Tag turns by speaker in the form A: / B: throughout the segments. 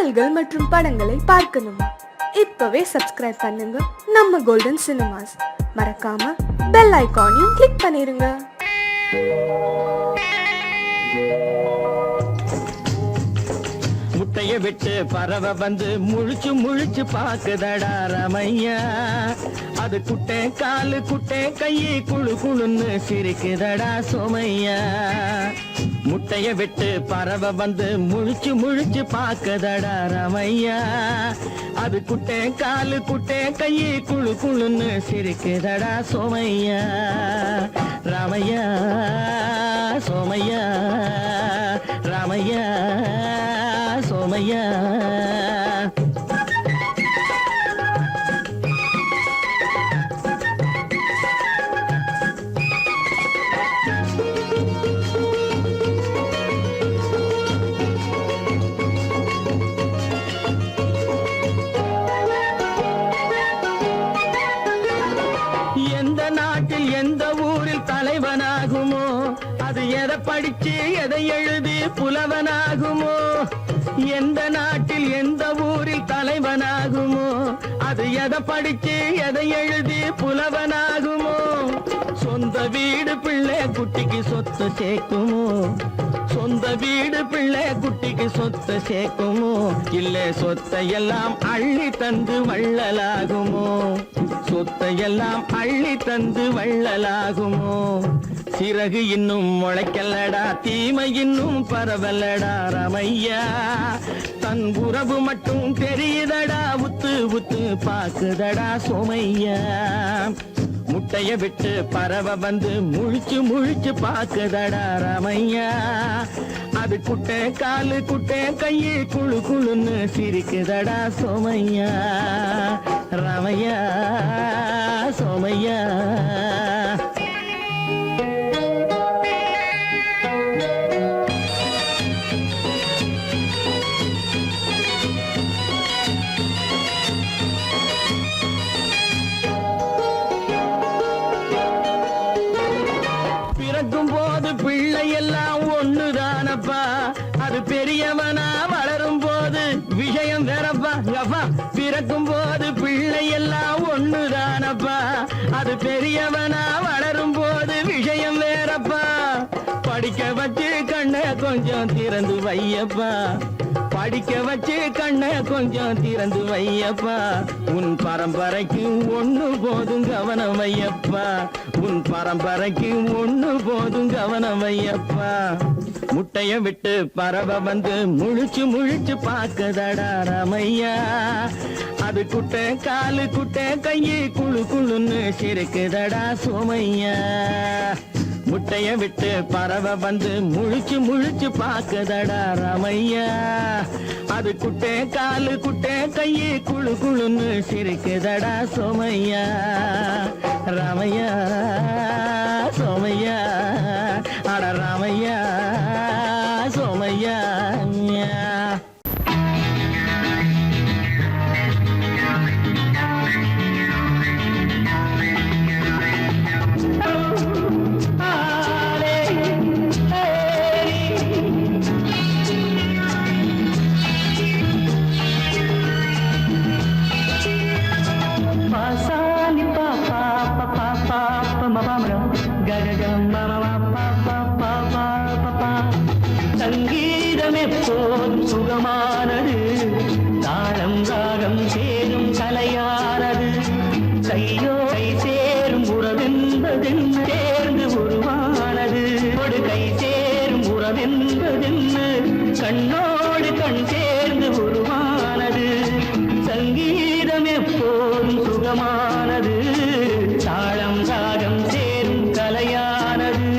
A: பாடல்கள் மற்றும் படங்களை பார்க்கணுமா? இப்பவே சப்ஸ்கிரைப் பண்ணுங்க நம்ம கோல்டன் சினிமாஸ். மறக்காம பெல் ஐகானையும் கிளிக் பண்ணிருங்க.
B: முட்டைய விட்டு பறவை வந்து முழிச்சு முழிச்சு பாக்குதடா ரமையா. அது குட்டை காலு குட்டை கையை குழு குழுன்னு சிரிக்குதடா சோமையா. முட்டைய விட்டு பறவை வந்து முழிச்சு முழிச்சு பாக்குதடா ரமையா. அது குட்டை காலு குட்டை கையை குழு குழுன்னு சிரிக்குதடா சோமையா. ராமையா சோமையா ராமையா சோமையா. எந்த நாட்டில் எந்த ஊரில் தலைவனாகுமோ, அது எதை படிச்சு எதை எழுதி புலவனாகுமோ. எந்த நாட்டில் எந்த ஊரில் தலைவனாகுமோ, அது எதை படிச்சு எதை எழுதி புலவனாகுமோ. சொந்த வீடு பிள்ளை குட்டிக்கு சொத்து சேர்க்குமோ, சொந்த வீடு பிள்ளை குட்டிக்கு சொத்து சேர்க்குமோ. இல்ல சொத்தையெல்லாம் அள்ளி தந்து வள்ளலாகுமோ, சொத்தையெல்லாம் அள்ளி தந்து வள்ளலாகுமோ. சிறகு இன்னும் முளைக்கல்லடா, தீமை இன்னும் பரவலடா ரமையா. தன் உறவு மட்டும் தெரியுதடா, உத்து உத்து பாக்குதடா சோமையா. முட்டைய விட்டு பறவை வந்து முழிச்சு முழிச்சு பாக்குதடா ரமையா. அது குட்டை காலு குட்டை கையை குழு குழுன்னு சிரிக்குதடா சோமையா. ரமையா சோமையா. பிறக்கும் போது பிள்ளை எல்லாம் ஒண்ணுதானப்பா, அது பெரியவனா வளரும் போது விஷயம் வேறப்பா. பிறக்கும் போது பிள்ளை எல்லாம் ஒண்ணுதானப்பா, அது பெரியவனா வளரும் போது விஷயம் வேறப்பா. படிக்க வச்சு கண்ணை கொஞ்சம் திறந்து வையப்பா, படிக்க வச்சு கண்ணை கொஞ்சம் திறந்து வையப்பா. உன் பரம்பரைக்கு ஒண்ணு போதும் கவனம் வையப்பா, உன் பரம்பரைக்கு ஒண்ணு போதும் கவனம் வையப்பா. முட்டைய விட்டு பறவை வந்து முழிச்சு முழிச்சு பாக்குதடா ரமையா. அது குட்டை காலு குட்டை கையை குழு குழுன்னு சிரிக்குதடா சோமையா. முட்டைய விட்டு பறவை வந்து முழிச்சு முழிச்சு பாக்குதடா ரமையா. அது குட்டை காலு குட்டை கையை குழு குழுன்னு சிரிக்குதடா சோமையா. ராமையா சோமையா. அட ராமையா சோமையா. சங்கீதம் எப்போதும் சுகமானது, தாளம் ராகம் சேரும் கலையானது. கையோ கை சேரும் உறவென்பதென்று சேர்ந்து உருவானது, ஒரு கை சேரும் உறவென்பதென்று கண்ணோடு கண் சேர்ந்து உருவானது. சங்கீதம் எப்போதும் சுகமானது, தாளம் ராகம் சேரும் கலையானது.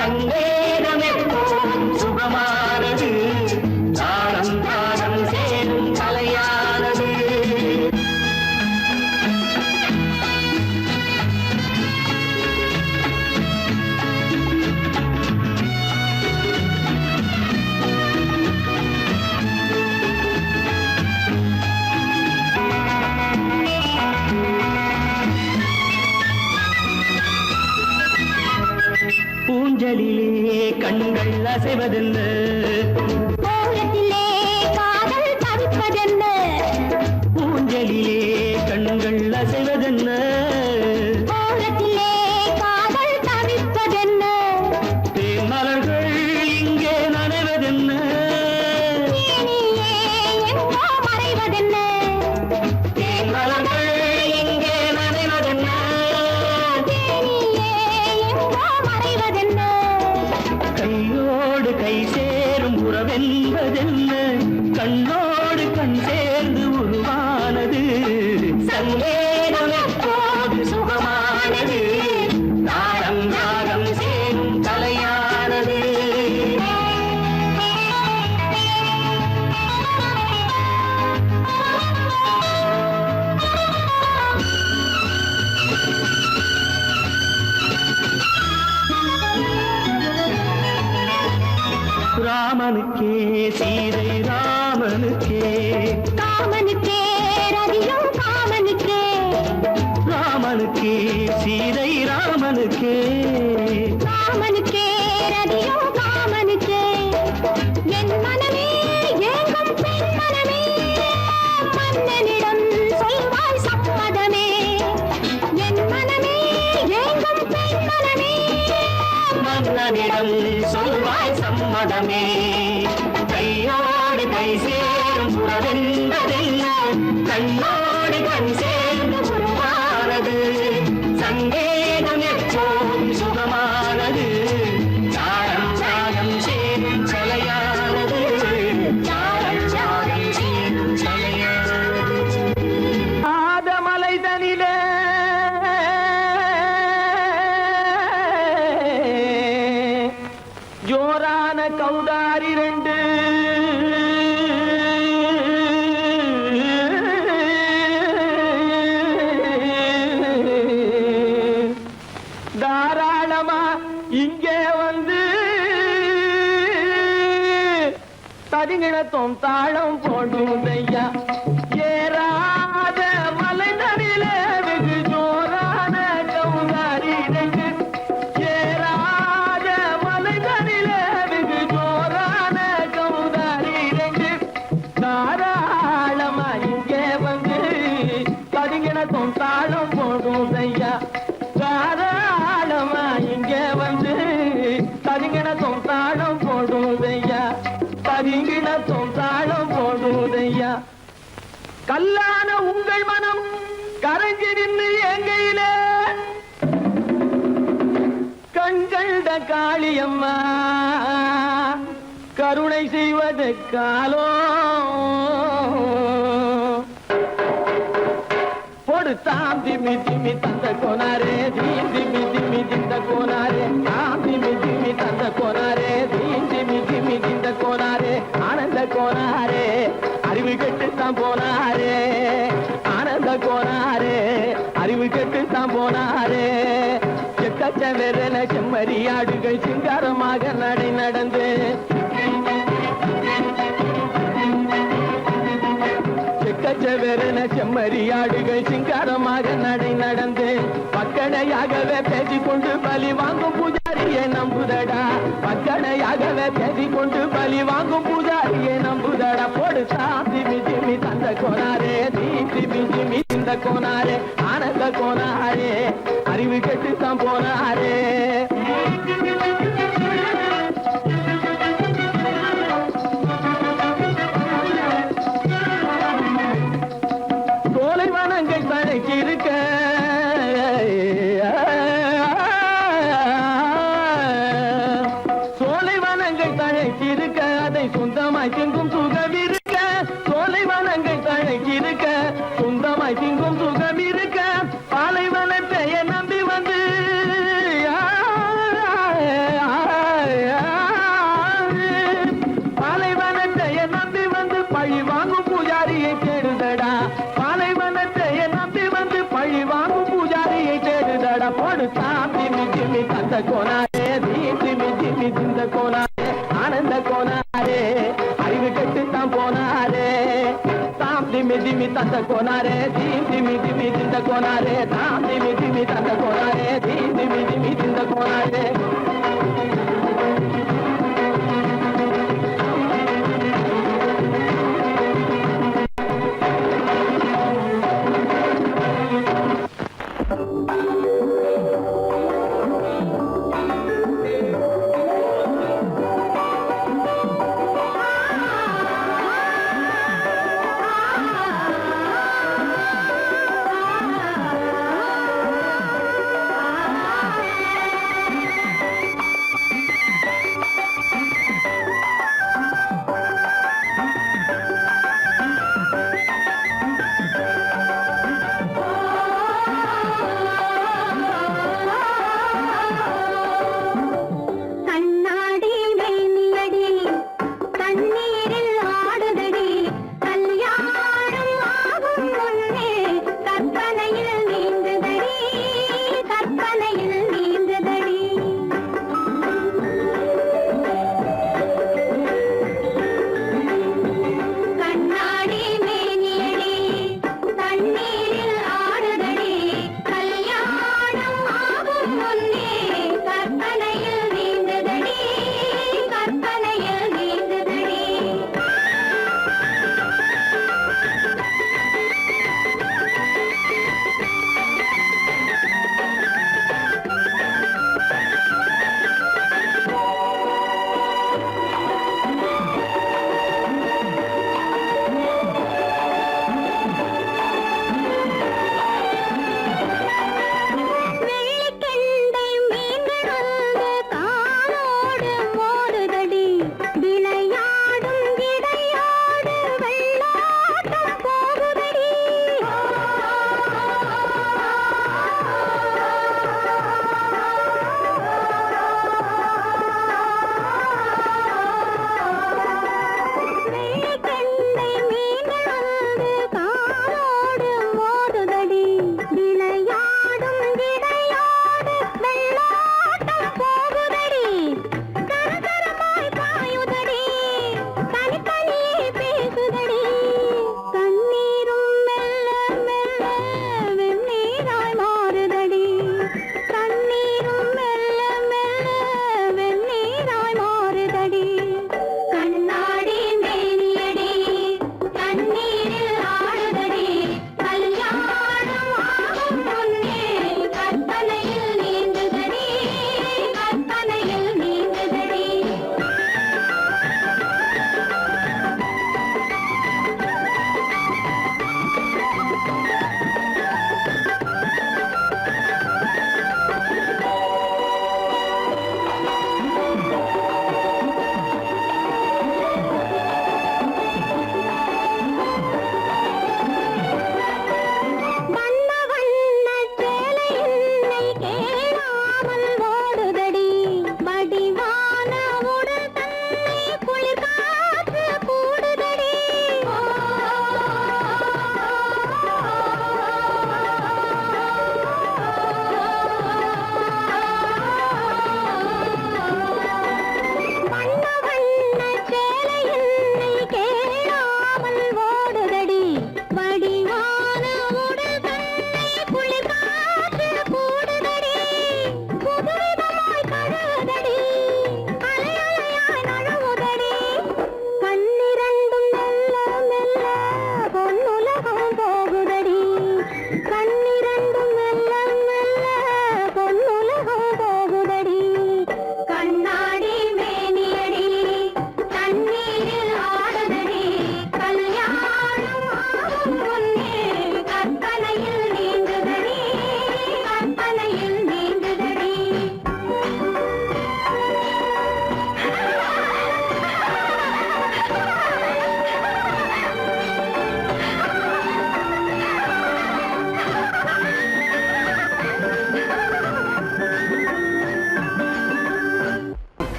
B: சங்கேதம் எப்போதும் சுகமானது தாளம் தாளம் சேரும் கலையானது ஊஞ்சலிலே கண்கள் அசைவதென்ன
C: ஓரத்திலே காதல் தவிப்பதென்ன
B: ஊஞ்சலிலே கண்கள் அசைவதென்ன
C: ஓரத்திலே காதல் தவிப்பதென்ன
B: தேன்மலர்கள் இங்கே நனைவதென்ன
C: தேனியே எங்கோ மறைவதென்ன
B: தேன்மலர்கள் இங்கே நனைவதென்ன
C: தேனியே எங்கோ மறைவதென்ன
B: கையோடு கை சேரும் உறவென்பதென்ன கண்ணோடு கண் சேர்ந்து உருவானது சங்கேதம் எப்போது சுகமானது தாளம் ராகம் சேரும் கலையானது ராமனுக்கே சீதை ராமனுக்கே
C: காமனுக்கே ரதியும் காமனுக்கே
B: ராமனுக்கே சீதை ராமனுக்கே
C: காமனுக்கே ரதியும் காமனுக்கே என் மனமே ஏங்கும் பெண் மனமே மன்னனிடம் சொல்வாய் சம்மதமே என் மனமே ஏங்கும் பெண் மனமே
B: மன்னனிடம் சொல்வாய் சம்மதமே கையோடு கை சேரும் உறவென்பதென்ன கண்ணோடு கண் சேர்ந்து உருவானது சங்கேதம் எப்போதும் சுகமானது தாளம் ராகம் சேரும் கலையானது தாளம் ராகம் சேரும் கலையானது ஆதமலைதனிலே ஜோரான கௌதாரி ரெண்டு தாராளமா இங்கே வந்து தடிங்கிணத்தும் தாளம் போடும் ஐயா ஏறாத மலைதனிலே வெகு ஜோரான கௌதாரி ரெண்டு ஏறாத மலைதனிலே வெகு ஜோரான கௌதாரி ரெண்டு தாராளமா இங்கே வந்து தடிங்கிணத்தும் தாளம் போடும் ஐயா தாராளமா இங்கே வந்து தடிங்கிணத்தும் தாளம் போடும் ஐயா தடிங்கிணத்தும் தாளம் போடும் ஐயா கல்லான உங்கள் மனம் கரைஞ்சி நின்று எங்கையிலே கண்கண்ட காளியம்மா கருணை செய்வது காலோ பொடு தாம் திமி திமி தந்த கோனாரே தீம் திமி திமி திந்த கோனாரே தாம் திமி திமி தந்த கோனாரே தீம் திமி திமி திந்த கோனாரே ஆனந்த கோனாரே அறிவு கெட்டுத்தான் போனாரே ஆனந்த கோனாரே அறிவு கெட்டுத்தான் போனாரே எக்கச்ச வெறன செம்மறியாடுகள் சிங்காரமாக நடை நடந்து எக்கச்சவெறன செம்மறியாடுகள் சிங்காரமாக நடை நடந்து பக்கடையாகவே பேசிக்கொண்டு பலி வாங்கும் பூஜாரியை நம்புதடா பக்கடையாகவே பேசிக்கொண்டு பலி வாங்கும் பூஜாரியை நம்புதடா போடு திமி திமி தந்த கோனாரே திமி திமி இந்த கோனாரே ஆனந்த கோனாரே அறிவு கெட்டுத்தான் போனாரே சோலைவனங்கள் தழைச்சிருக்க சோலைவனங்கள் தழைச்சிருக்க அதை சொந்தமாய் திங்கும் சுகம் இருக்க சோலைவனங்கள் தழைச்சிருக்க சொந்தமாய் திங்கும் சுகம் இருக்க பாலைவன பெயர் நம்பி வந்து கோனாரே திமி திமி திந்த கோனாரே ஆனந்த கோனாரே அறிவு கெட்டுத்தான் போனாரே தாம் திமி திமி தந்த கோனாரே திமி திமி திந்த கோனாரே தாம் திமி திமி தந்த கோனாரே திமி திமி திந்த கோனாரே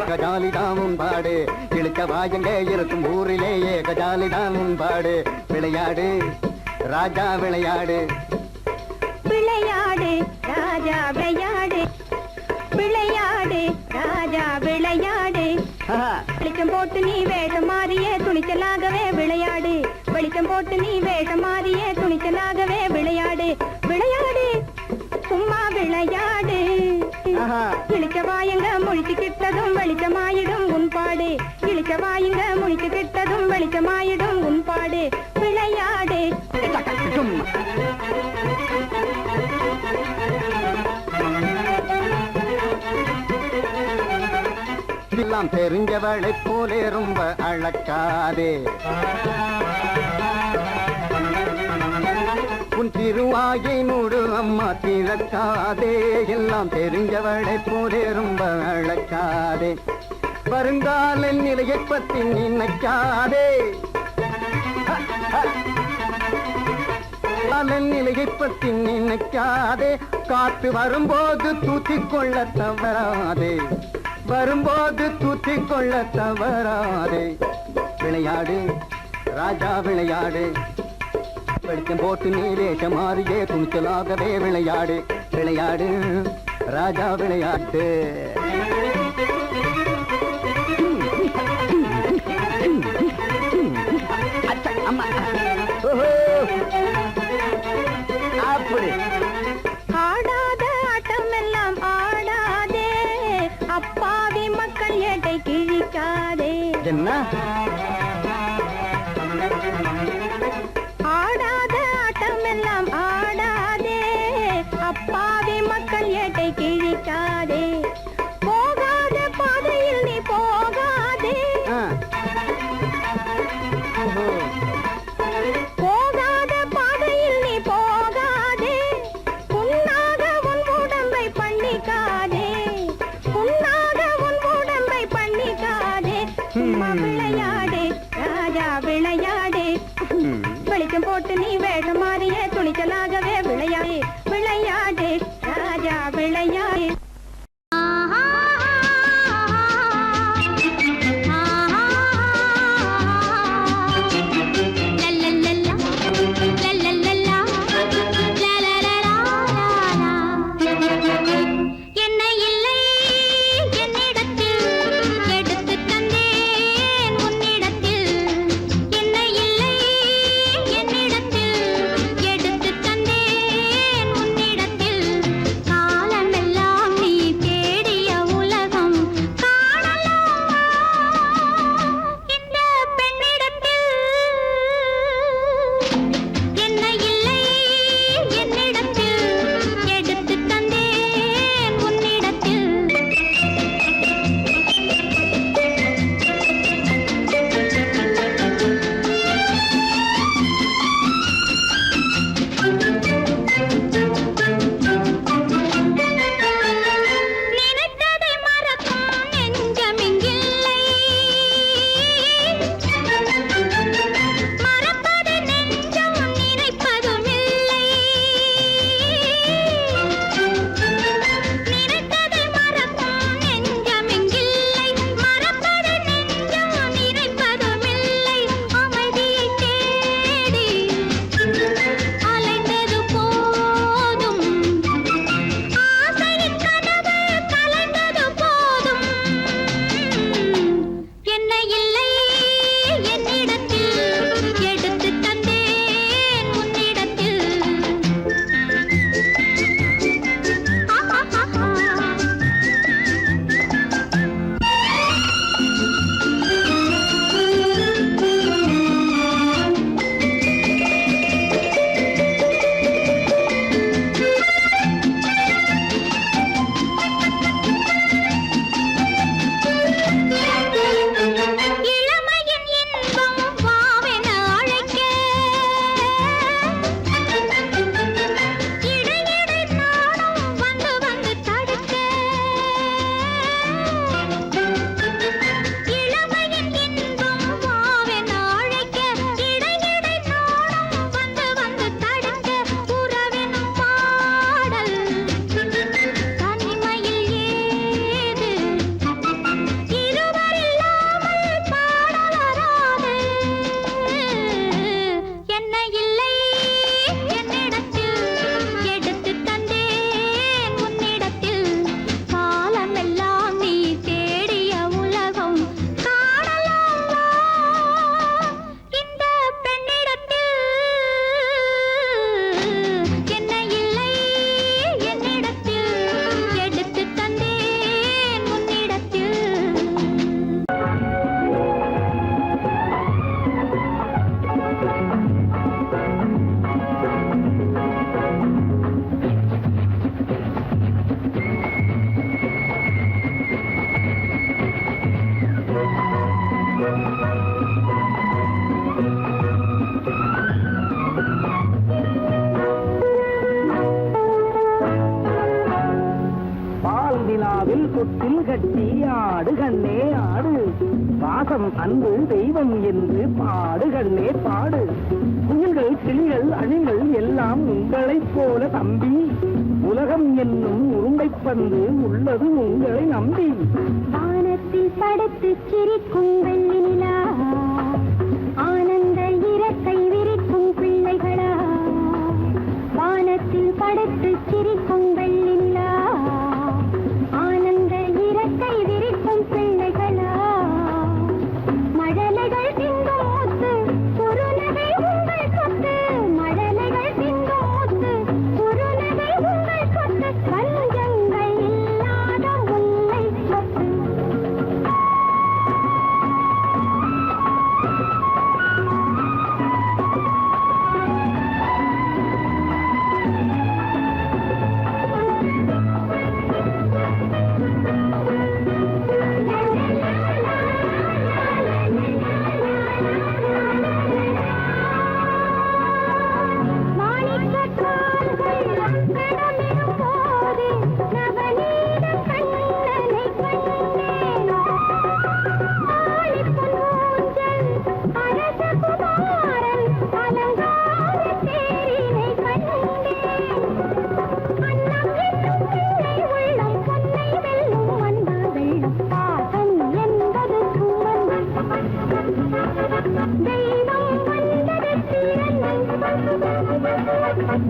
D: கஜாலிதான் உன்பாடு இழுக்க வாயங்கே இருக்கும் ஊரிலேயே கஜாலிதான் உன்பாடு விளையாடு ராஜா விளையாடு
C: விளையாடு ராஜா விளையாடு விளையாடு ராஜா விளையாடு வெளிச்சம் போட்டு நீ வேஷம் மாறியே துணிச்சலாகவே விளையாடு வெளிச்சம் போட்டு நீ வேஷம் மாறியே துணிச்சலாகவே விளையாடு விளையாடு சும்மா விளையாடு இழிச்ச வாயுங்க முழிச்சு கிட்டதும் வெளிச்சமாயிடும் உன்பாடு இழிச்ச வாயுங்க முழிச்சு கிட்டதும் வெளிச்சமாயிடும் உன்பாடு விளையாடு
D: எல்லாம் தெரிஞ்சவளை போலே ரொம்ப அழக்காதே உன் திருவாயை நூடு அம்மா திறக்காதே எல்லாம் தெரிஞ்சவளை போலே ரொம்ப அழக்காதே வருங்கால நிலையை பத்தி நினைக்காதே நிலையை பத்தி நினைக்காதே காத்து வரும்போது தூத்திக் கொள்ள தவறாதே வரும்போது தூத்திக் கொள்ள தவறாதே விளையாடு ராஜா விளையாடு வெளிச்சம் போட்டு நீ வேஷம் மாறியே துணிச்சலாகவே விளையாடு விளையாடு ராஜா விளையாட்டு அம்மா அப்படி
C: ஆடாத ஆட்டம் எல்லாம் ஆடாதே அப்பாவி மக்கள் ஏட்டை கிழிக்காதே
D: என்ன
C: ஆடாத ஆட்டம் எல்லாம் ஆடாதே அப்பாவி மக்கள் ஏட்டை கிழிக்காதே போகாத பாதையில் நீ போகாதே போகாத பாதையில் நீ போகாதே புண்ணாக உன் உடம்பை பண்ணிக்காதே புண்ணாக உன் உடம்பை பண்ணிக்காதே சும்மா விளையாடு ராஜா விளையாடு வெளிச்சம் போட்டு நீ வேஷம் மாறிய துணிச்சலாகவே விளையாடு விளையாடு ராஜா விளையாடு
E: தந்தே
B: தொட்டில் தொட்டில் கட்டி ஆடு கண்ணே ஆடு, பாசம் அன்பு தெய்வம் என்று பாடு கண்ணே பாடு. குயில்கள் கிளிகள் அணில்கள் எல்லாம் உங்களைப் போல தம்பி, உலகம் என்னும் உருண்டைப்பந்து உள்ளது உங்களை நம்பி.
C: வானத்தில் படுத்து சிரிக்கும் வெள்ளி நிலா, ஆனந்த இறக்கை விரிக்கும் பிள்ளைகளா. வானத்தில் படுத்து சிரிக்கும் வெள்ளி நிலா, ஆனந்த இறக்கை விரிக்கும் பிள்ளைகளா. மழலைகள் திங்கும் முத்து குறுநகை உங்கள் சொத்து, மழலைகள் திங்கும் முத்து குறுநகை உங்கள் சொத்து, பஞ்சங்கள் இல்லாத முல்லை சொத்து.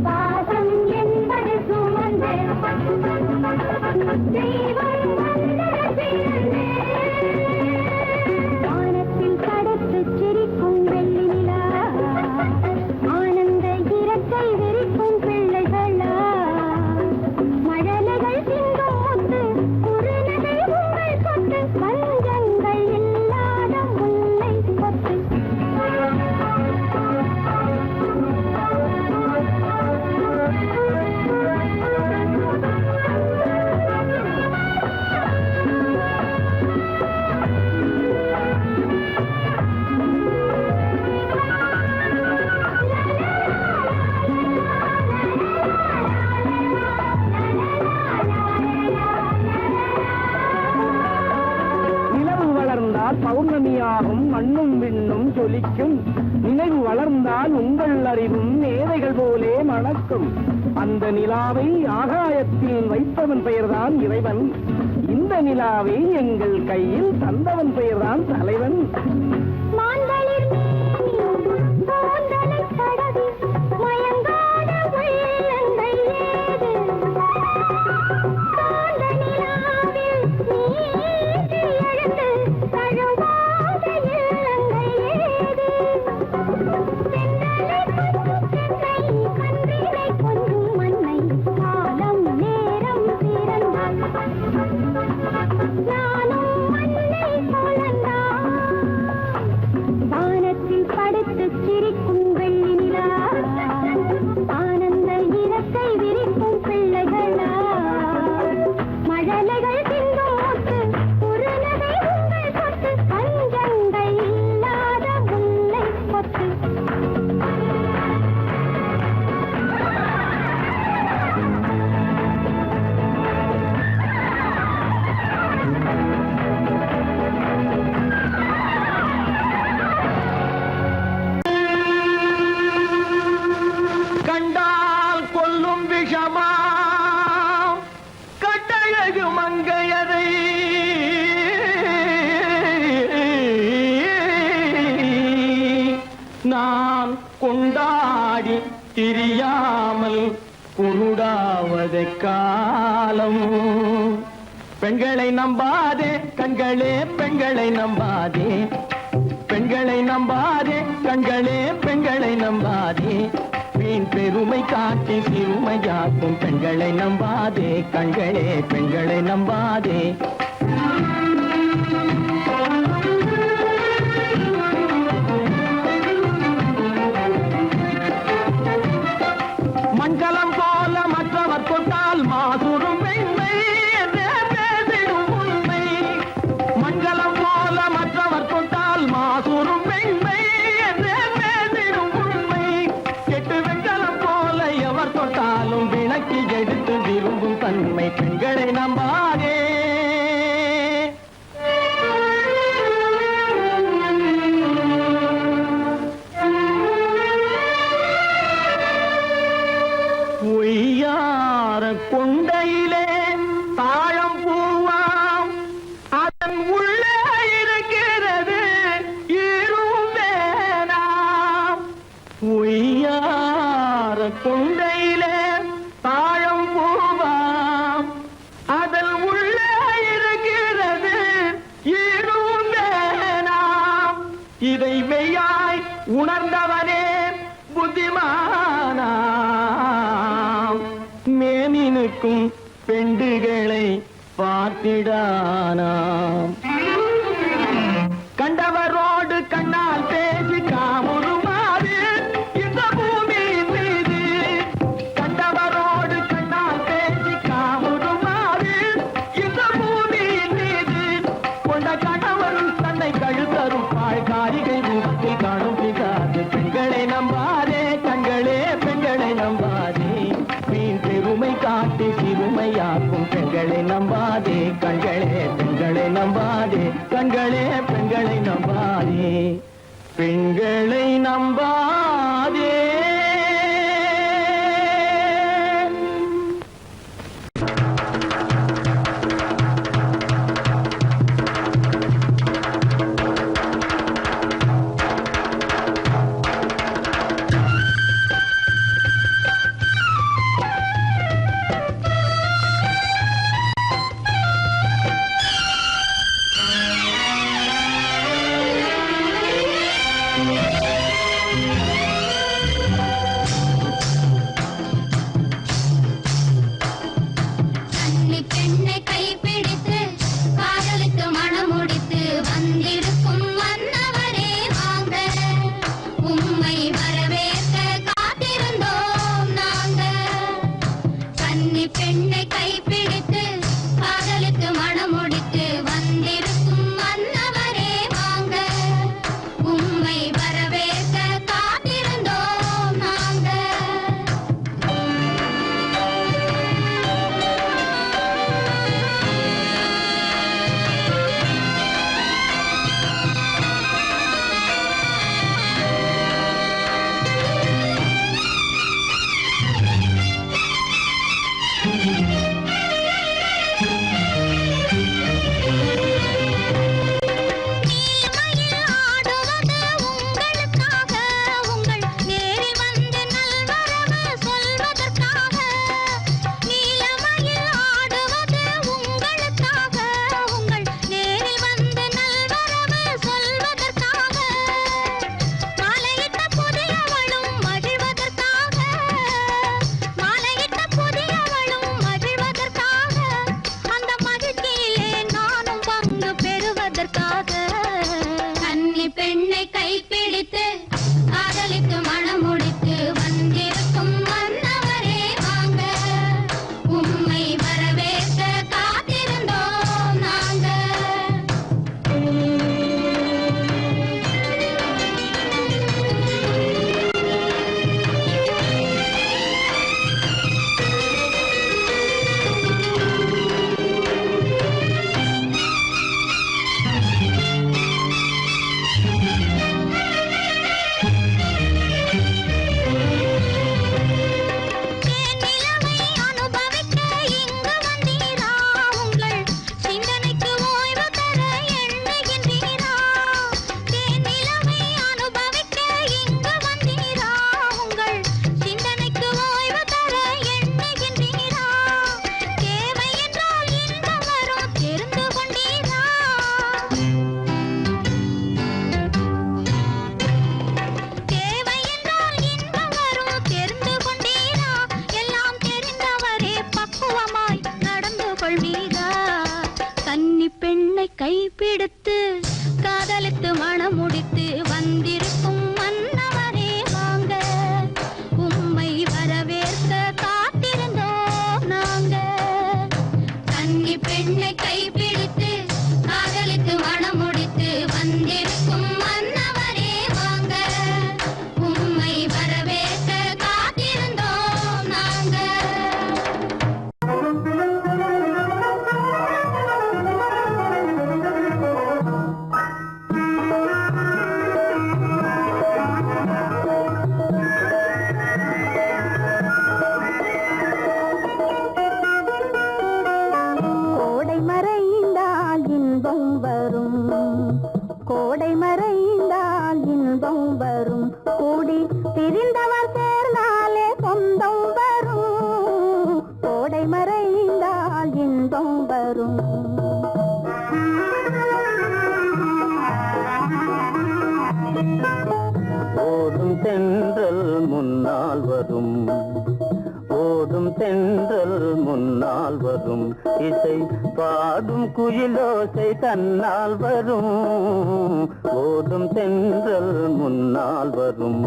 C: பாசம் என்பது சுமந்து தெய்வம் வந்தது பிறந்தே. வானத்தில் படுத்து சிரிக்கும் வெள்ளி நிலா, ஆனந்த இறக்கை விரிக்கும் பிள்ளைகளா. மழலைகள் திங்கும் முத்து குறுநகை உங்கள் சொத்து, பஞ்சங்கள் இல்லாத முல்லை சொத்து.
B: நிலவு வளர்ந்தால் பௌர்ணமியாகும், மண்ணும் விண்ணும் ஜொலிக்கும். நினைவு வளர்ந்தால் உங்கள் அறிவும் மேதைகள் போலே மணக்கும். அந்த நிலாவை ஆகாயத்தில் வைத்தவன் பெயர்தான் இறைவன், இந்த நிலாவை எங்கள் கையில் தந்தவன் பெயர்தான் தலைவன்.
C: மாந்தளிர் மேனி கூந்தலைத் தடவி மயங்காத உள்ளங்கள் ஏது? காந்த நிலாவில் நீட்டி எழுந்து தழுவாத இல்லங்கள் ஏது? தென்றலை கொஞ்சும் தென்னை, கன்றினை கொஞ்சும் மண்ணை, காலம் நேரம் பிறந்தால் நானும் மண்ணை போலந்தான். வானத்தில் படுத்து சிரிக்கும் வெள்ளி நிலா, ஆனந்த இறக்கை விரிக்கும் பிள்ளைகளா. மழலைகள் திங்கும் முத்து குறுநகை உங்கள் சொத்து, பஞ்சங்கள் இல்லாத முல்லை சொத்து.
B: கண்டால் கொல்லும் விஷமா கட்டழகு மங்கையரை, நான் கொண்டாடி திரியாமல் குருடாவதை காலம். பெண்களை நம்பாதே கண்களே, பெண்களை நம்பாதே, பெண்களை நம்பாதே கண்களே, பெண்களை நம்பாதே. வீண் பெருமை காட்டி சிறுமையாக்கும் பெண்களை நம்பாதே கண்களே, பெண்களை நம்பாதே. மண்கலம் போல மற்றவர் கொண்டால் மாசுரும் பெண்மை என்றே பேசிடும் உண்மை. மண்கலம் போல மற்றவர் கொண்டால் மாசுரும் பெண்மை என்றே பேசிடும் உண்மை. கெட்டு வெண்கலம் போல எவர் தொட்டாலும் விளக்கி எடுத்து விரும்பும் தன்மை. பெண்களை நம்பாதே இதை மெய்யாய் உணர்ந்தவனே புத்திமானாம். மேனினுக்கும் பெண்டுகளை பார்த்திடானாம். கண்டவரோடு கண்ணால் பேசி காமுறுமாறு இந்த பூமியின் மீது. கண்டவரோடு கண்ணால் பேசி காமுறுமாறு இந்த பூமியின் மீது. கொண்ட கணவன் தன்னை கழுத்தறுப்பாள் காரிகை முகத்தில் காணும் பிசாது. பெண்களை நம்பாதே கண்களே பெண்களை நம்பாதே. வீண் பெருமை காட்டி சிறுமையாக்கும் பெண்களை நம்பாதே கண்களே பெண்களை நம்பாதே. கண்களே பெண்களை நம்பாதே பெண்களை நம்பாதே.
C: கைப்பிடித்து காதலித்து மனம் முடித்து வந்திருக்கும் மன்னவரே வாங்க, உம்மை வரவேற்க காத்திருந்தோம் நாங்க. கன்னி பெண்ணை கைப்பிடித்து காதலித்து மனம் முடித்து வந்திருக்கும் மன்னவரே வாங்க, உம்மை வரவேற்க காத்திருந்தோம் நாங்க.
D: இசை பாடும் குயிலோசை தன்னால் வரும், ஓடும் தென்றல் முன்னால் வரும்.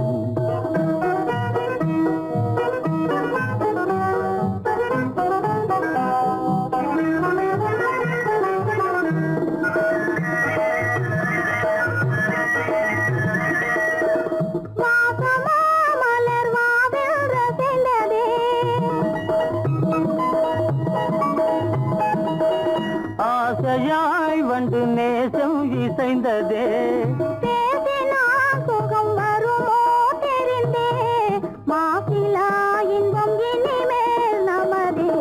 D: ஆசையாய் வந்து நேசம் இசைந்ததே,
C: சுகம் வருமோ தெரிந்தே, மாசிலா இன்பம் இனிமேல் நமதே.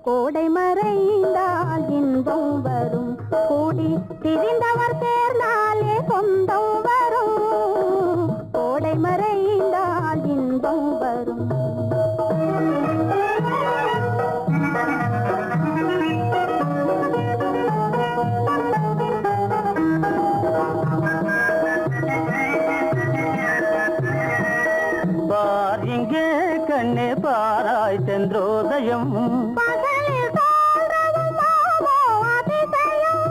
C: கோடை மறைந்தால் இன்பம் வரும், கூடி திரிந்தவர் சேர்ந்தாலே சொந்தம் வரும். கோடை மறைந்தால் இன்பம் வரும்.
D: பார் இங்கே கண்ணே பாராய் சென்றோதயம்,
C: பகலில் தோன்றவும் மாமோ அதிசயம்.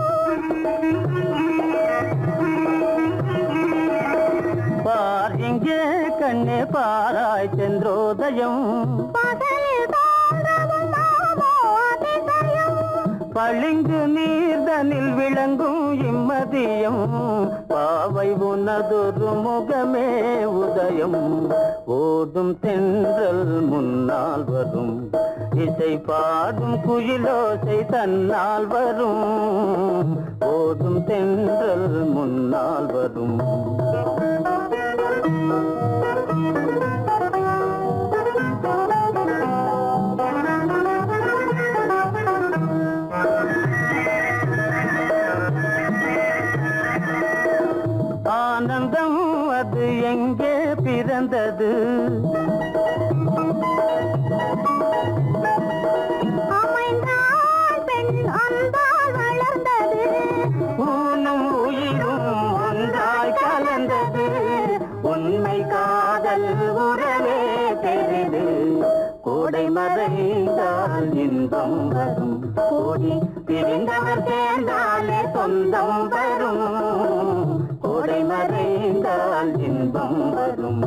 D: பார் இங்கே கண்ணே பாராய் சென்றோதயம்,
C: பகலில் தோன்றவும் மாமோ அதிசயம்.
D: பளிங்கு நீர்தனில் விளங்கும் இம்மதியம், பாவை உனதொரு முகமே உதயம். ஓடும் தென்றல் முன்னால் வரும், இசை பாடும் குயிலோசை தன்னால் வரும், ஓடும் தென்றல் முன்னால் வரும். ஆனந்தம் அது எங்கே பிறந்தது,
C: அமைந்தால் பெண் அன்பால் வளர்ந்தது.
D: ஊனும் உயிரும் ஒன்றாய் கலந்தது, உண்மை காதல் உறவே பெரிது. கோடை மறைந்தால் இன்பம் வரும், கோடி பிரிந்தவர் சேர்ந்தாலே சொந்தம் வரும். கோடை மறைந்தால் இன்பம் வரும்.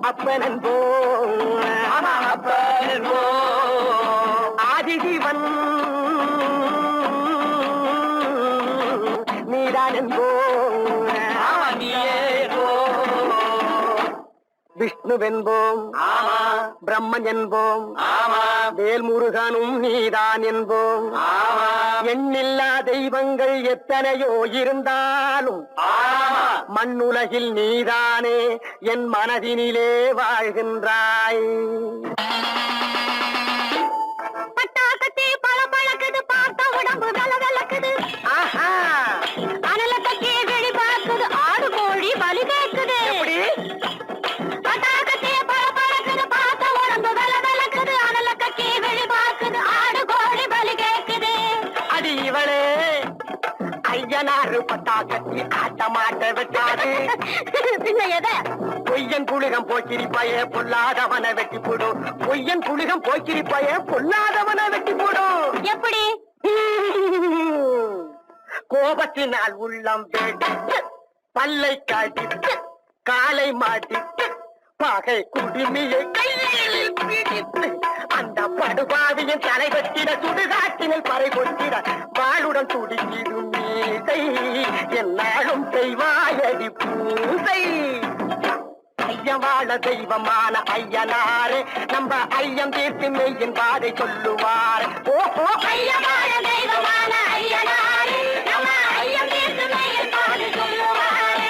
D: அப்பனன்போ அப்பனன்போ ஆதிஜீவன் நீதானன்போ விஷ்ணுவென்போம் பிரம்மன் என்போம் வேல்முருகனும் நீதான் என்போம். எண்ணில்லா தெய்வங்கள் எத்தனையோ இருந்தாலும் மண்ணுலகில் நீதானே என் மனதினிலே வாழ்கின்றாய்.
C: பட்டாக்கத்தி பல பழக்குது, பார்த்த உடம்பு வெல வெலக்குது.
D: ஆஹா
C: அனல தக்கி வெளி பார்க்குது, ஆடு கோழி பலி கேட்குது. பட்டாக்கத்தி பல பழக்குது, பார்த்த உடம்பு வெல வெலக்குது. அனல தக்கி வெளி
D: ஐயனாறு பட்டா கட்டி ஆட்டமாட்ட விட்டாரு.
C: பின்ன எதை?
D: பொய்யன் புலிகம் போக்கிரிப்பாய பொல்லாதவனை வெட்டி போடும். பொய்யன் புலிகம் போக்கிரிப்பாய பொல்லாதவனை வெட்டி போடும்.
C: எப்படி?
D: கோபத்தினால் உள்ளம் வெடித்து பல்லை காட்டித்து காலை மாட்டித்து பகை குடுமியை கையில் பிடித்து அந்த படுபாவியின் தலை வெட்டிட சுடுகாட்டினில் பறை கொட்டிட வாளுடன் துடிக்கிடும் மீசை என்னாலும் செய்வாயடி பூசை. ஐயவாழ தெய்வமான ஐயனாரே நம்ம ஐயம் தீர்த்து மெய்யின் பாதை சொல்லுவார். ஓஹோ
C: ஐயனார தெய்வமான ஐயனாரே நம்ம ஐயம் தீர்த்து மெய்யின் பாதை சொல்லுவாரே.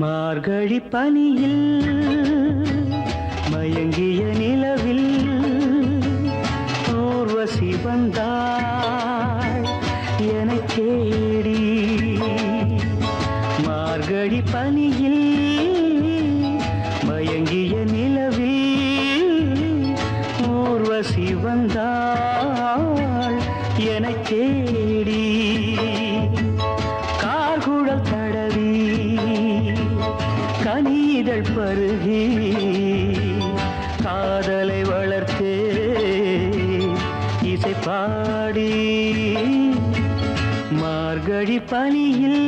E: மார்கழி பனியில் மயங்கிய நிலவில் மார்கழி பனியில்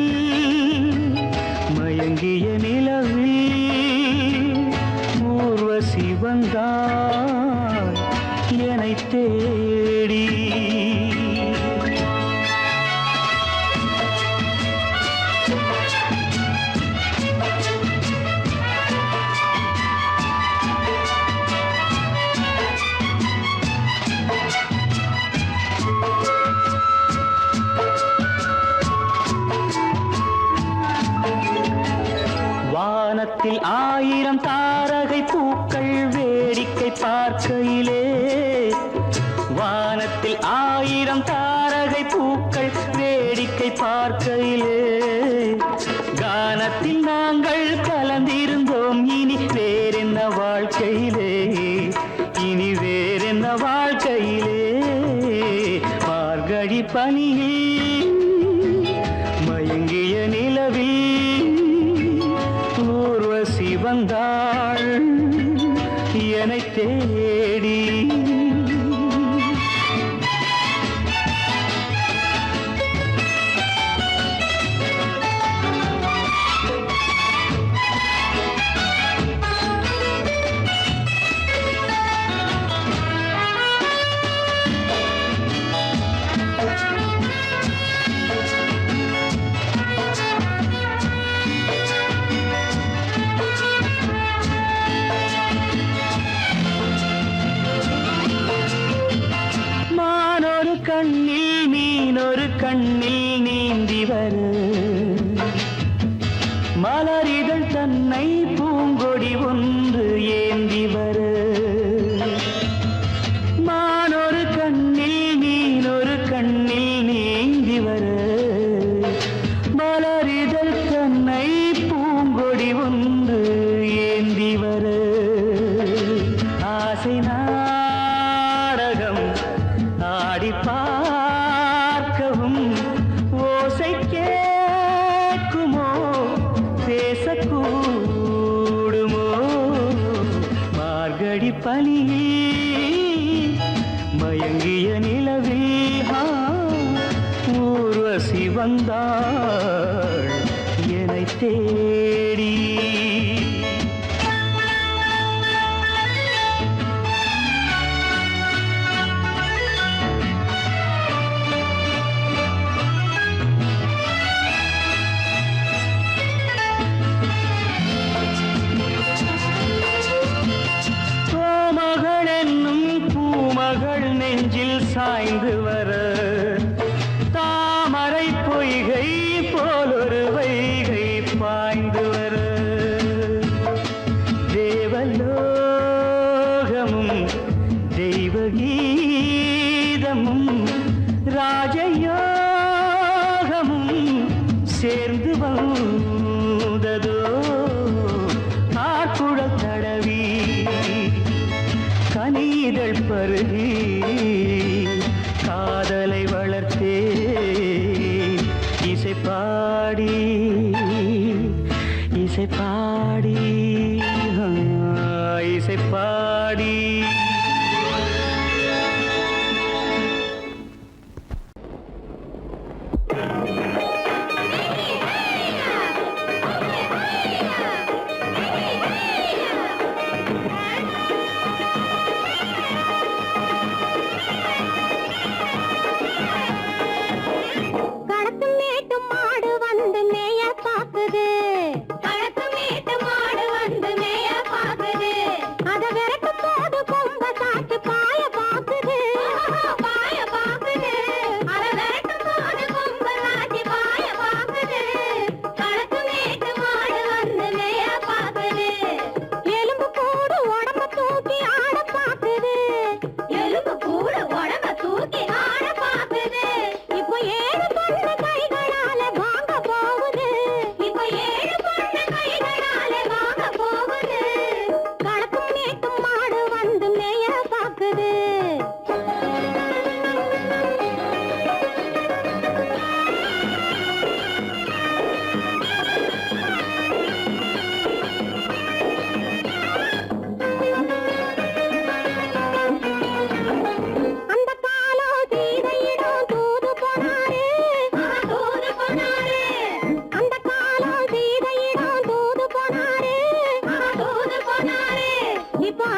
E: மயங்கிய நிலவில் ஊர்வசி வந்தாள் என்னை தேடி. வானத்தில் 1000 தாரகை பூக்கள் வேடிக்கை பார்க்கையிலே, வானத்தில் 1000 தாரகை பூக்கள் வேடிக்கை பார்க்கையிலே, கானத்தில் நாங்கள் கலந்திருந்தோம். இனி வேறென்ன வாழ்க்கையிலே, இனி வேறென்ன வாழ்க்கையிலே. மார்கழி பனியில் மயங்கிய நிலவில் ஊர்வசி வந்தாள் என்னை தேடி. கண்ணில் மீனொரு கண்ணில் நீந்தி வர, மலரிதழ் தன்னை பூங்கொடி ஒன்று ஏந்தி வர, மானொரு கண்ணில் மீனொரு கண்ணில் நீந்தி வர, மலரிதழ் தன்னை பூங்கொடி ஒன்று ஏந்தி வர, ஆசை நாடகம் ஆடி பார்க்கவும் ஓசை கேட்குமோ, பேசக்கூடுமோ. மார்கழி பனியில் மயங்கிய நிலவில் ஊர்வசி வந்தாள் என்னை தேடி. மகள் நெஞ்சில் சாய்ந்து வர, தாமரை பொய்கை போலொரு வைகை பாய்ந்து வர, தேவலோகமும் தெய்வகீதமும் ராஜயோகமும் சேர்ந்து வந்ததோ, ஆக்குழல் தடவி கனிதழ் பருகி காதலை வளர்த்தே, இசை பாடி இசை பாடி இசை பாடி.
C: மாடு வந்து மேய பாக்குது, அத விரட்டும் போது கொம்ப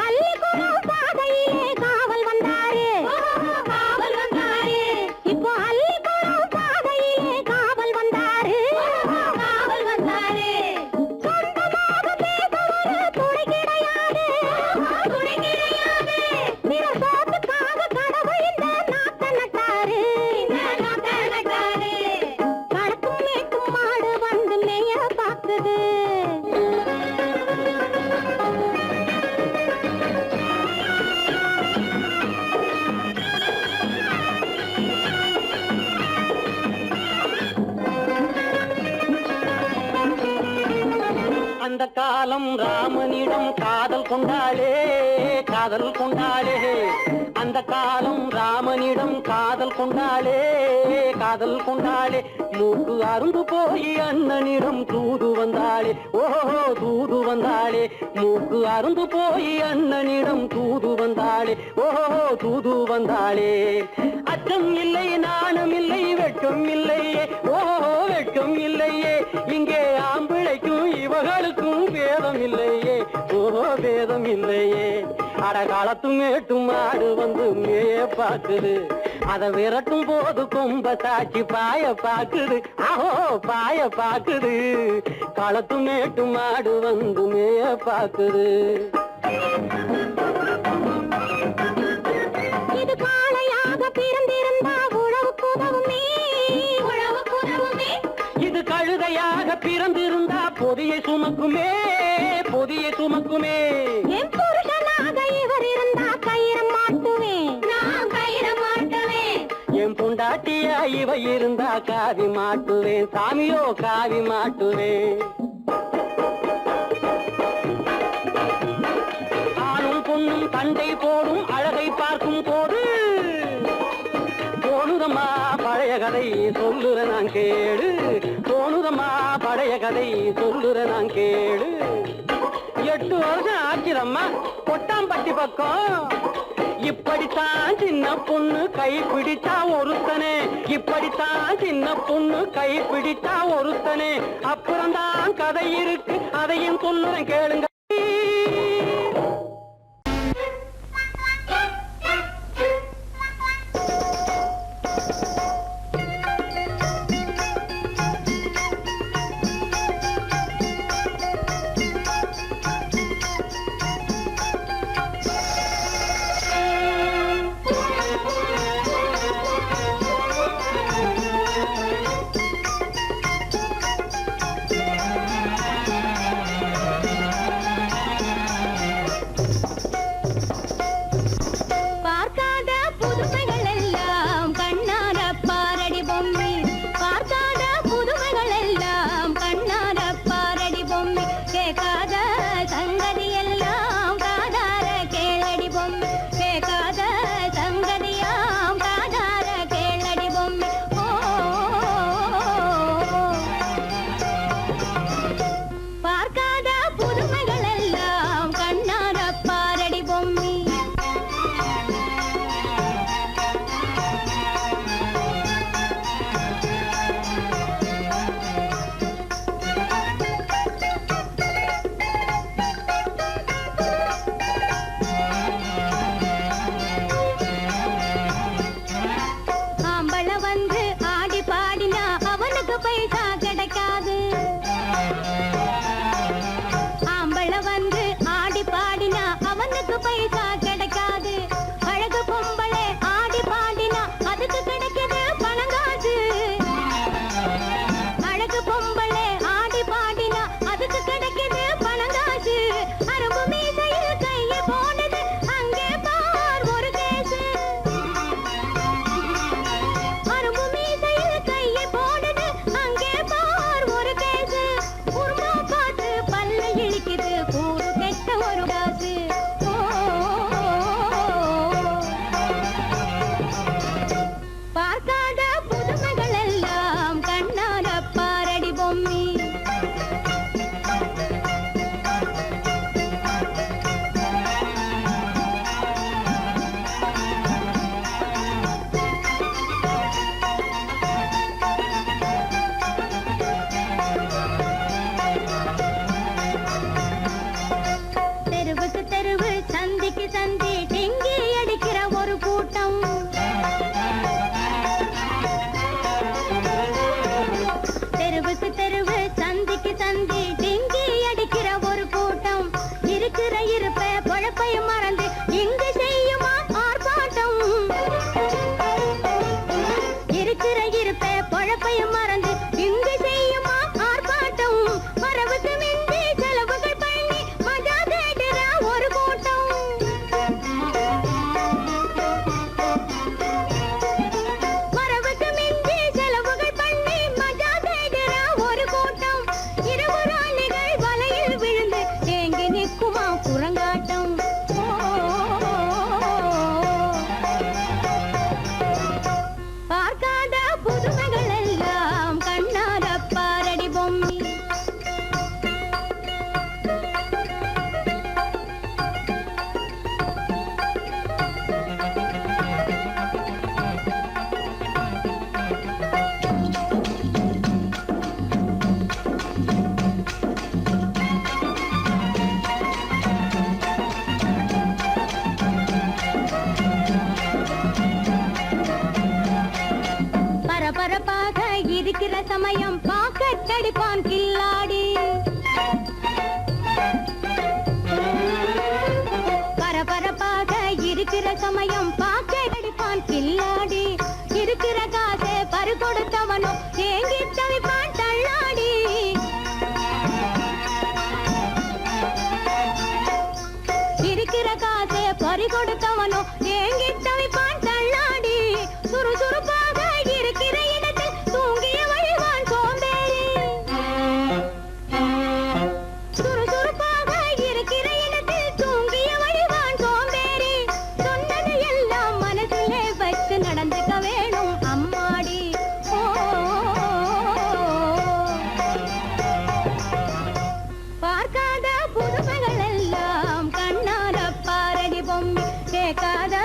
C: அள்ளிக்குளம் பாதையிலே காவல் வந்தாரு காவல் வந்தாரு இப்போ அள்ளிக்குளம் பாதையிலே காவல் வந்தாரு காவல் வந்தாரு சொந்தமாக பேச துணை கிடையாது துணை கிடையாது பிறர் சோத்துக்காக கடவுள் இந்த நாட்டை நட்டாரு இந்த நாட்டை நட்டாரு கடக்கும் மேட்டும் மாடு வந்து மேய பாக்குது
B: அந்த காலம் ராமனிடம் காதல் கொண்டாளே காதல் கொண்டாளே அந்த காலம் ராமனிடம் காதல் கொண்டாளே காதல் கொண்டாளே மூக்கு அருந்து போய் அண்ணனிடம் தூது வந்தாளே ஓஹோ தூது வந்தாளே மூக்கு அருந்து போய் அண்ணனிடம் தூது வந்தாளே ஓஹோ தூது வந்தாளே அச்சம் இல்லை நாணம் இல்லை வெட்கம் இல்லையே ஓஹோ வெட்கம் இல்லையே இங்கே ஆம்பிளைக்கும் இவர்களுக்கும் வேதம் இல்லையே ஓஹோ வேதம் இல்லையே அடகாலத்தும் மேட்டும் மாடு வந்து மேய பாக்குது அத விரட்டும் போது கொம்ப சாட்சி பாய பாக்குது ஆஹோ பாய பாக்குது களத்தும் மேட்டும் மாடு வந்து மேய பாக்குது
C: இது காளையாக பிறந்திருந்தா உழவுக்கு உதவுமே உழவுக்கு உதவுமே
B: இது கழுதையாக பிறந்திருந்தா பொதியை சுமக்குமே பொதியை சுமக்குமே
C: என் புருஷனாக இவர் இருந்தா கயிறம் மாட்டுவேன் நான் கயிறம் மாட்டுவேன்
B: என் பொண்டாட்டியா இவ இருந்தா காவி மாட்டுவேன் சாமியோ காவி மாட்டுவேன் ஆணும் பொண்ணும் சண்டை போடும் அழகை பார்க்கும் போது தோணுதம்மா பழைய கதை சொல்லுற நான் கேளு தோணுதம்மா பழைய கதை சொல்லுற நான் கேளு 8 வருஷம் ஆச்சுதம்மா கொட்டாம்பட்டி பக்கம் இப்படித்தான் சின்ன பொண்ணு கை பிடிச்சா ஒருத்தனே இப்படித்தான் சின்ன பொண்ணு கை பிடிச்சா ஒருத்தனே அப்புறம்தான் கதை இருக்கு அதையும் சொல்லுறேன் கேளுங்க
C: சமயம் பாக்கத்தடிப்பான் கில்லாடி பரபரப்பாக இருக்கிற சமயம் பாக்கத்தடிப்பான் கில்லாடி இருக்கிற காசை பறி கொடுத்தவனோ ஏங்கி தவிப்பான் தள்ளாடி இருக்கிற காசை பறி கொடுத்தவனோ ஏங்கி தவிப்பான் தள்ளாடி சுறுசுறுப்பாக இருக்கிற இடத்தில் தூங்கிய வழிவான் சோம்பேறி சுறுசுறுப்பாக இருக்கிற இடத்தில் தூங்கிய வழிவான் சோம்பேறி சொன்னது எல்லாம் மனசிலே வச்சு நடந்துக்க வேணும் அம்மாடி ஓ பார்க்காத புதுமைகள் எல்லாம் கண்ணார பாரடி பொம்மி கேட்காத